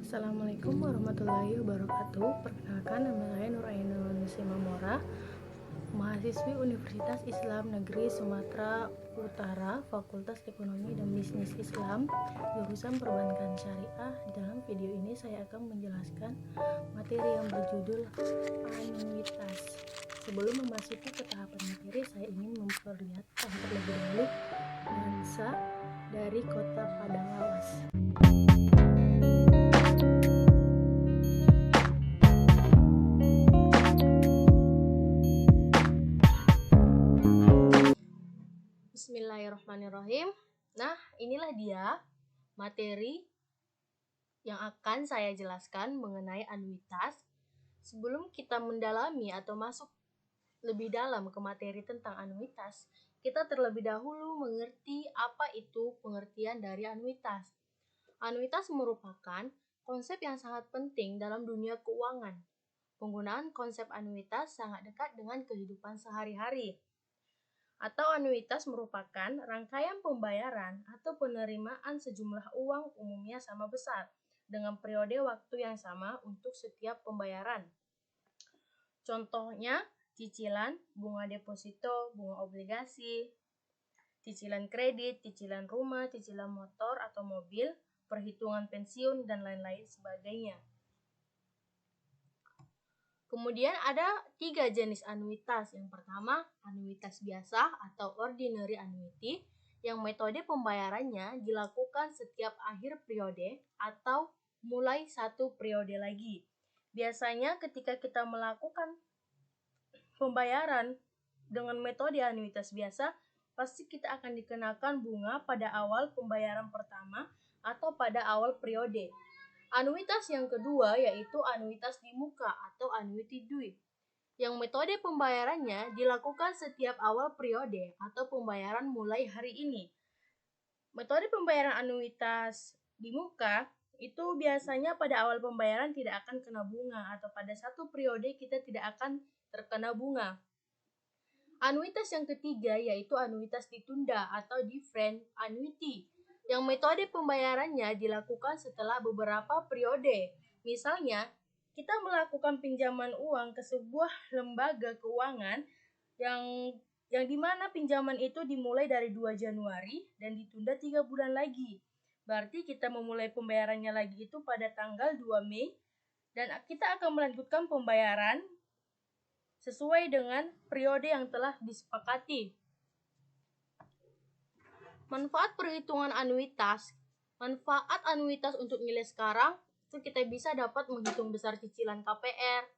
Assalamualaikum warahmatullahi wabarakatuh. Perkenalkan, nama saya Nur Ainun Simamora, mahasiswi Universitas Islam Negeri Sumatera Utara, Fakultas Ekonomi dan Bisnis Islam, jurusan Perbankan Syariah. Dalam video ini saya akan menjelaskan materi yang berjudul anuitas. Sebelum memasuki ke tahapan materi, saya ingin memperlihatkan terlebih dahulu nuansa dari Kota Padang Lawas. Bismillahirrahmanirrahim. Nah, inilah dia materi yang akan saya jelaskan mengenai anuitas. Sebelum kita mendalami atau masuk lebih dalam ke materi tentang anuitas, kita terlebih dahulu mengerti apa itu pengertian dari anuitas. Anuitas merupakan konsep yang sangat penting dalam dunia keuangan. Penggunaan konsep anuitas sangat dekat dengan kehidupan sehari-hari. Atau anuitas merupakan rangkaian pembayaran atau penerimaan sejumlah uang umumnya sama besar dengan periode waktu yang sama untuk setiap pembayaran. Contohnya, cicilan, bunga deposito, bunga obligasi, cicilan kredit, cicilan rumah, cicilan motor atau mobil, perhitungan pensiun, dan lain-lain sebagainya. Kemudian ada 3 jenis anuitas. Yang pertama, anuitas biasa atau ordinary annuity, yang metode pembayarannya dilakukan setiap akhir periode atau mulai satu periode lagi. Biasanya ketika kita melakukan pembayaran dengan metode anuitas biasa, pasti kita akan dikenakan bunga pada awal pembayaran pertama atau pada awal periode. Anuitas yang kedua yaitu anuitas di muka atau annuity due, yang metode pembayarannya dilakukan setiap awal periode atau pembayaran mulai hari ini. Metode pembayaran anuitas di muka itu biasanya pada awal pembayaran tidak akan kena bunga atau pada satu periode kita tidak akan terkena bunga. Anuitas yang ketiga yaitu anuitas ditunda atau deferred annuity, yang metode pembayarannya dilakukan setelah beberapa periode. Misalnya, kita melakukan pinjaman uang ke sebuah lembaga keuangan yang dimana pinjaman itu dimulai dari 2 Januari dan ditunda 3 bulan lagi. Berarti kita memulai pembayarannya lagi itu pada tanggal 2 Mei dan kita akan melanjutkan pembayaran sesuai dengan periode yang telah disepakati. Manfaat perhitungan anuitas. Manfaat anuitas untuk nilai sekarang itu kita bisa dapat menghitung besar cicilan KPR,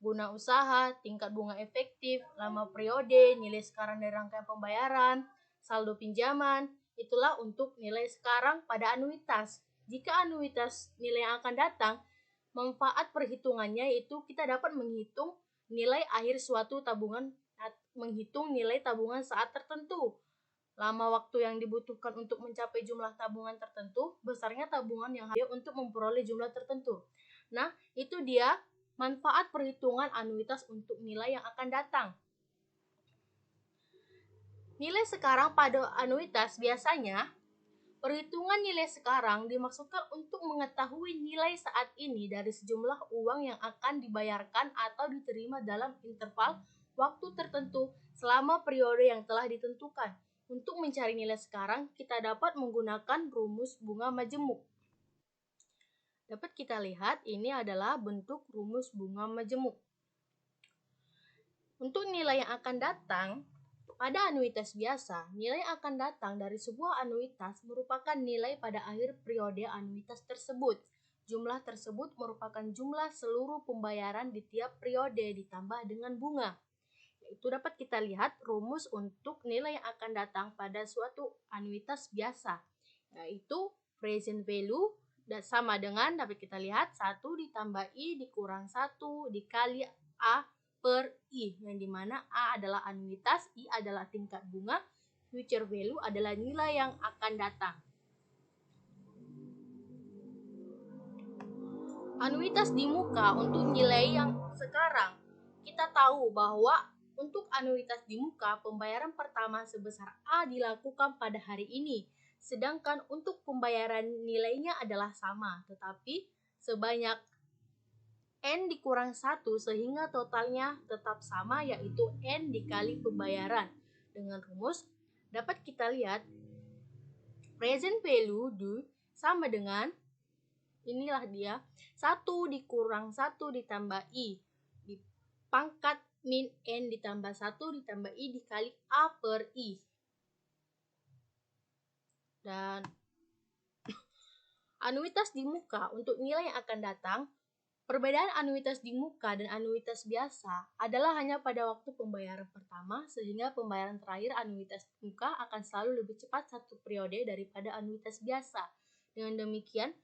guna usaha, tingkat bunga efektif, lama periode, nilai sekarang dari rangkaian pembayaran, saldo pinjaman. Itulah untuk nilai sekarang pada anuitas. Jika anuitas nilai yang akan datang, manfaat perhitungannya yaitu kita dapat menghitung nilai akhir suatu tabungan, menghitung nilai tabungan saat tertentu, lama waktu yang dibutuhkan untuk mencapai jumlah tabungan tertentu, besarnya tabungan yang harus untuk memperoleh jumlah tertentu. Nah, itu dia manfaat perhitungan anuitas untuk nilai yang akan datang. Nilai sekarang pada anuitas biasanya, perhitungan nilai sekarang dimaksudkan untuk mengetahui nilai saat ini dari sejumlah uang yang akan dibayarkan atau diterima dalam interval waktu tertentu selama periode yang telah ditentukan. Untuk mencari nilai sekarang, kita dapat menggunakan rumus bunga majemuk. Dapat kita lihat, ini adalah bentuk rumus bunga majemuk. Untuk nilai yang akan datang, pada anuitas biasa, nilai yang akan datang dari sebuah anuitas merupakan nilai pada akhir periode anuitas tersebut. Jumlah tersebut merupakan jumlah seluruh pembayaran di tiap periode ditambah dengan bunga. Itu dapat kita lihat rumus untuk nilai yang akan datang pada suatu anuitas biasa, yaitu present value dan sama dengan dapat kita lihat 1 ditambah I dikurang 1 dikali A per I, yang dimana A adalah anuitas, I adalah tingkat bunga, future value adalah nilai yang akan datang. Anuitas di muka untuk nilai yang sekarang, kita tahu bahwa untuk anuitas di muka, pembayaran pertama sebesar A dilakukan pada hari ini, sedangkan untuk pembayaran nilainya adalah sama, tetapi sebanyak N dikurang 1 sehingga totalnya tetap sama, yaitu N dikali pembayaran. Dengan rumus dapat kita lihat present value due sama dengan, inilah dia, 1 dikurang 1 ditambah I dipangkat min N ditambah 1 ditambah I dikali A per I. Dan anuitas di muka untuk nilai yang akan datang, perbedaan anuitas di muka dan anuitas biasa adalah hanya pada waktu pembayaran pertama, sehingga pembayaran terakhir anuitas di muka akan selalu lebih cepat 1 periode daripada anuitas biasa. Dengan demikian,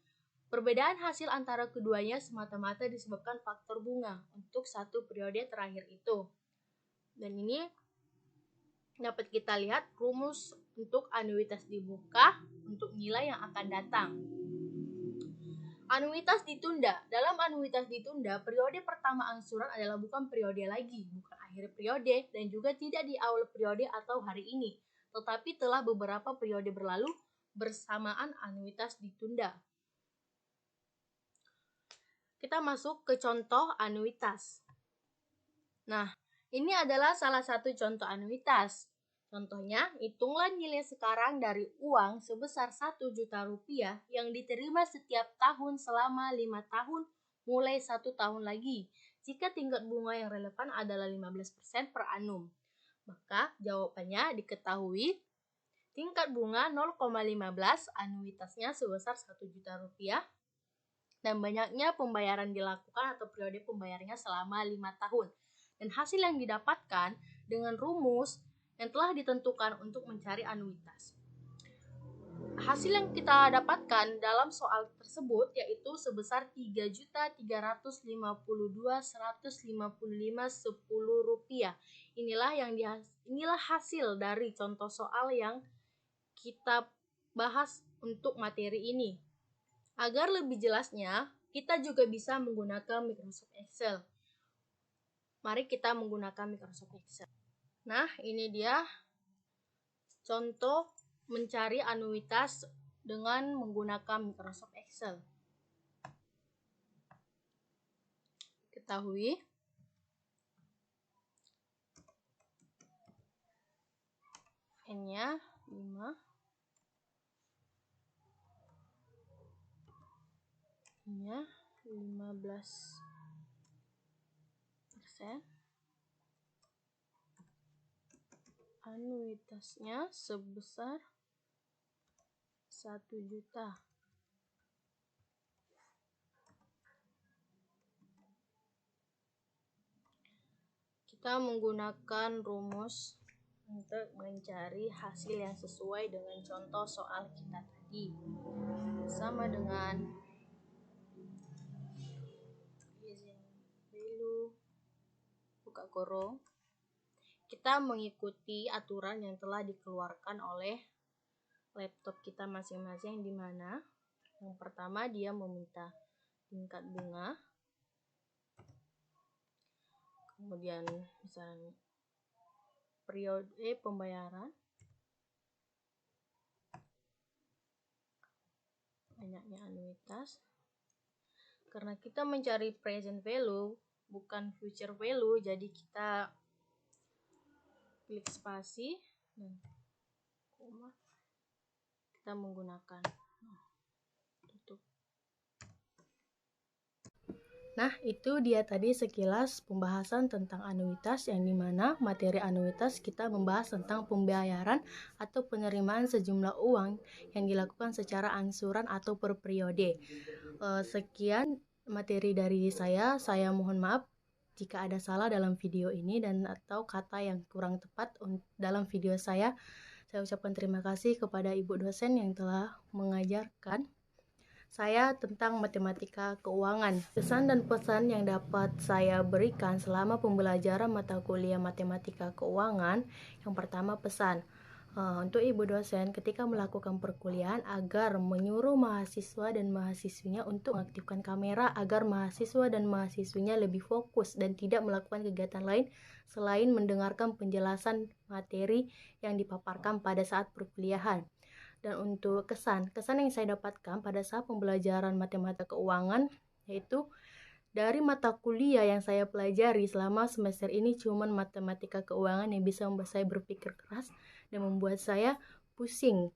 perbedaan hasil antara keduanya semata-mata disebabkan faktor bunga untuk 1 periode terakhir itu. Dan ini dapat kita lihat rumus untuk anuitas di muka untuk nilai yang akan datang. Anuitas ditunda. Dalam anuitas ditunda, periode pertama angsuran adalah bukan periode lagi, bukan akhir periode, dan juga tidak di awal periode atau hari ini, tetapi telah beberapa periode berlalu bersamaan anuitas ditunda. Kita masuk ke contoh anuitas. Nah, ini adalah salah satu contoh anuitas. Contohnya, hitunglah nilai sekarang dari uang sebesar 1 juta rupiah yang diterima setiap tahun selama 5 tahun mulai 1 tahun lagi, jika tingkat bunga yang relevan adalah 15% per annum. Maka jawabannya diketahui tingkat bunga 0,15, anuitasnya sebesar 1 juta rupiah, dan banyaknya pembayaran dilakukan atau periode pembayarannya selama 5 tahun. Dan hasil yang didapatkan dengan rumus yang telah ditentukan untuk mencari anuitas. Hasil yang kita dapatkan dalam soal tersebut yaitu sebesar 3.352.155.10 rupiah. Inilah hasil dari contoh soal yang kita bahas untuk materi ini. Agar lebih jelasnya, kita juga bisa menggunakan Microsoft Excel. Mari kita menggunakan Microsoft Excel. Nah, ini dia contoh mencari anuitas dengan menggunakan Microsoft Excel. Ketahui, N-nya 5, N-nya 15%. Anuitasnya sebesar 1 juta. Kita menggunakan rumus untuk mencari hasil yang sesuai dengan contoh soal kita tadi. Sama dengan value, buka kurung, kita mengikuti aturan yang telah dikeluarkan oleh laptop kita masing-masing, di mana yang pertama dia meminta tingkat bunga, kemudian misalnya periode pembayaran, banyaknya anuitas. Karena kita mencari present value bukan future value, jadi kita klik spasi dan koma, kita menggunakan tutup. Nah, itu dia tadi sekilas pembahasan tentang anuitas, yang dimana materi anuitas kita membahas tentang pembayaran atau penerimaan sejumlah uang yang dilakukan secara angsuran atau per periode. Sekian materi dari saya mohon maaf jika ada salah dalam video ini dan atau kata yang kurang tepat dalam video saya. Saya ucapkan terima kasih kepada Ibu dosen yang telah mengajarkan saya tentang matematika keuangan. Pesan dan pesan yang dapat saya berikan selama pembelajaran mata kuliah matematika keuangan, yang pertama pesan untuk Ibu dosen ketika melakukan perkuliahan agar menyuruh mahasiswa dan mahasiswinya untuk mengaktifkan kamera agar mahasiswa dan mahasiswinya lebih fokus dan tidak melakukan kegiatan lain selain mendengarkan penjelasan materi yang dipaparkan pada saat perkuliahan. Dan untuk kesan yang saya dapatkan pada saat pembelajaran matematika keuangan yaitu dari mata kuliah yang saya pelajari selama semester ini cuman matematika keuangan yang bisa membuat saya berpikir keras dan membuat saya pusing.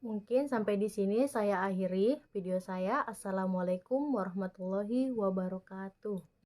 Mungkin sampai di sini saya akhiri video saya. Assalamualaikum warahmatullahi wabarakatuh.